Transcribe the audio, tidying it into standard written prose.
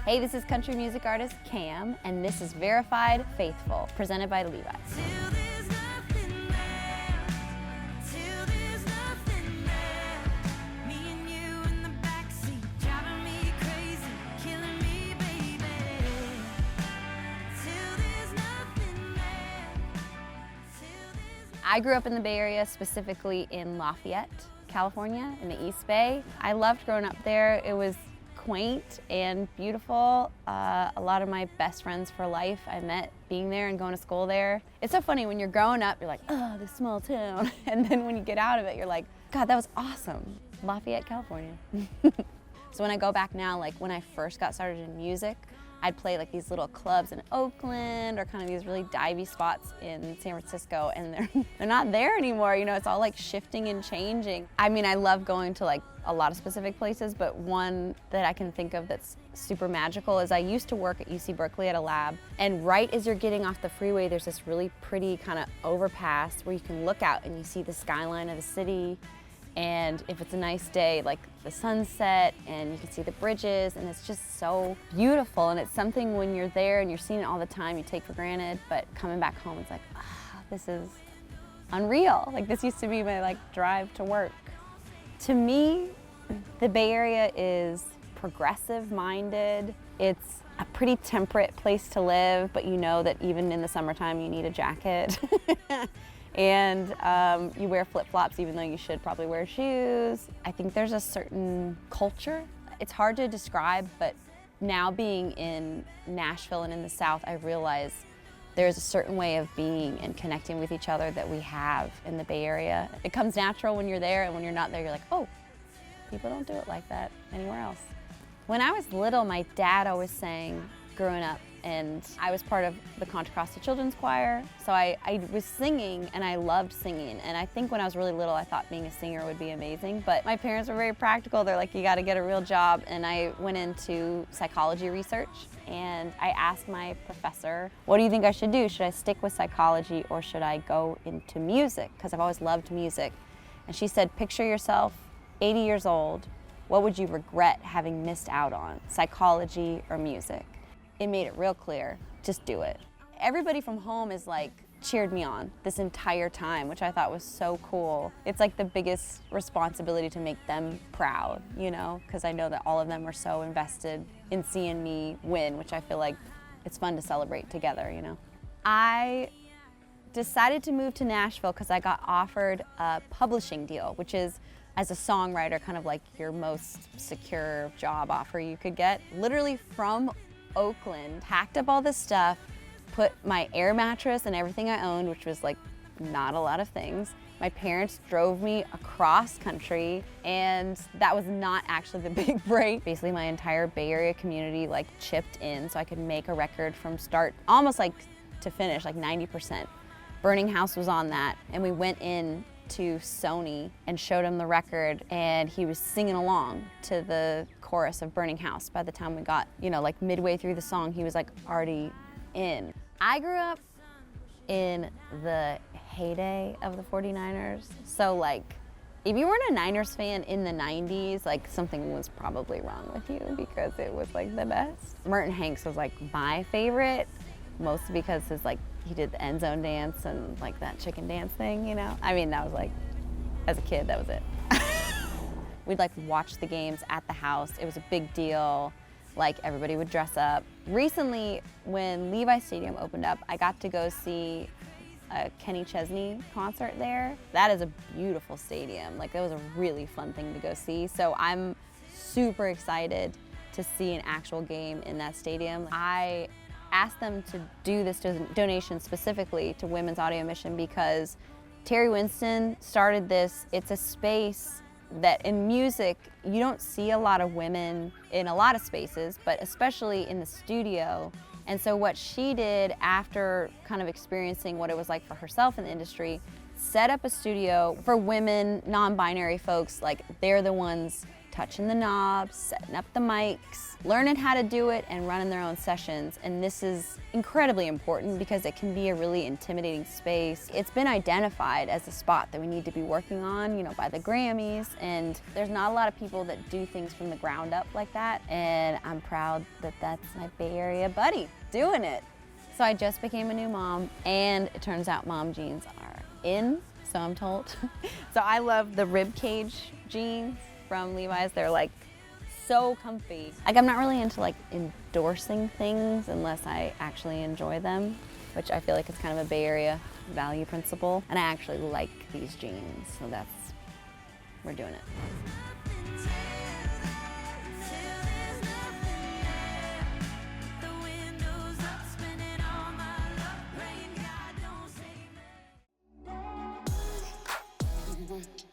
Hey, this is country music artist Cam, and this is Verified Faithful, presented by Levi. I grew up in the Bay Area, specifically in Lafayette, California, in the East Bay. I loved growing up there. It was quaint and beautiful. A lot of my best friends for life I met being there and going to school there. It's so funny when you're growing up, you're like, oh, this small town. And then when you get out of it, you're like, God, that was awesome. Lafayette, California. So when I go back now, like when I first got started in music, I'd play like these little clubs in Oakland or kind of these really divey spots in San Francisco, and they're not there anymore. You know, it's all like shifting and changing. I mean, I love going to like a lot of specific places, but one that I can think of that's super magical is I used to work at UC Berkeley at a lab, and right as you're getting off the freeway, there's this really pretty kind of overpass where you can look out and you see the skyline of the city. And if it's a nice day, like the sunset, and you can see the bridges, and it's just so beautiful. And it's something when you're there and you're seeing it all the time, you take for granted, but coming back home, it's like, this is unreal. Like this used to be my like drive to work. To me, the Bay Area is progressive minded. It's a pretty temperate place to live, but you know that even in the summertime, you need a jacket. And you wear flip-flops even though you should probably wear shoes. I think there's a certain culture. It's hard to describe, but now being in Nashville and in the South, I realize there's a certain way of being and connecting with each other that we have in the Bay Area. It comes natural when you're there, and when you're not there, you're like, oh, people don't do it like that anywhere else. When I was little, my dad always sang growing up, and I was part of the Contra Costa Children's Choir, so I was singing, and I loved singing. And I think when I was really little, I thought being a singer would be amazing, but my parents were very practical. They're like, you gotta get a real job, and I went into psychology research, and I asked my professor, what do you think I should do? Should I stick with psychology, or should I go into music? Because I've always loved music. And she said, picture yourself 80 years old. What would you regret having missed out on, psychology or music? It made it real clear, just do it. Everybody from home is like cheered me on this entire time, which I thought was so cool. It's like the biggest responsibility to make them proud, you know, because I know that all of them were so invested in seeing me win, which I feel like it's fun to celebrate together, you know. I decided to move to Nashville because I got offered a publishing deal, which is, as a songwriter, kind of like your most secure job offer you could get. Literally from Oakland, packed up all this stuff, put my air mattress and everything I owned, which was like not a lot of things. My parents drove me across country, and that was not actually the big break. Basically, my entire Bay Area community like chipped in so I could make a record from start, almost like to finish, like 90%. Burning House was on that, and we went in to Sony and showed him the record, and he was singing along to the chorus of Burning House. By the time we got, you know, like midway through the song, he was like already in. I grew up in the heyday of the 49ers, so like if you weren't a Niners fan in the 90s, like something was probably wrong with you, because it was like the best. Merton Hanks was like my favorite, mostly because his like he did the end zone dance and like that chicken dance thing, you know? I mean, that was like, as a kid, that was it. We'd like watch the games at the house. It was a big deal. Like everybody would dress up. Recently, when Levi Stadium opened up, I got to go see a Kenny Chesney concert there. That is a beautiful stadium. Like that was a really fun thing to go see. So I'm super excited to see an actual game in that stadium. I asked them to do this donation specifically to Women's Audio Mission because Terry Winston started this. It's a space that in music, you don't see a lot of women in a lot of spaces, but especially in the studio. And so what she did after kind of experiencing what it was like for herself in the industry, set up a studio for women, non-binary folks, like they're the ones touching the knobs, setting up the mics, learning how to do it, and running their own sessions. And this is incredibly important because it can be a really intimidating space. It's been identified as a spot that we need to be working on, you know, by the Grammys, and there's not a lot of people that do things from the ground up like that, and I'm proud that that's my Bay Area buddy doing it. So I just became a new mom, and it turns out mom jeans are in, so I'm told. So I love the rib cage jeans from Levi's. They're like so comfy. Like, I'm not really into like endorsing things unless I actually enjoy them, which I feel like is kind of a Bay Area value principle. And I actually like these jeans, so we're doing it. Thank you.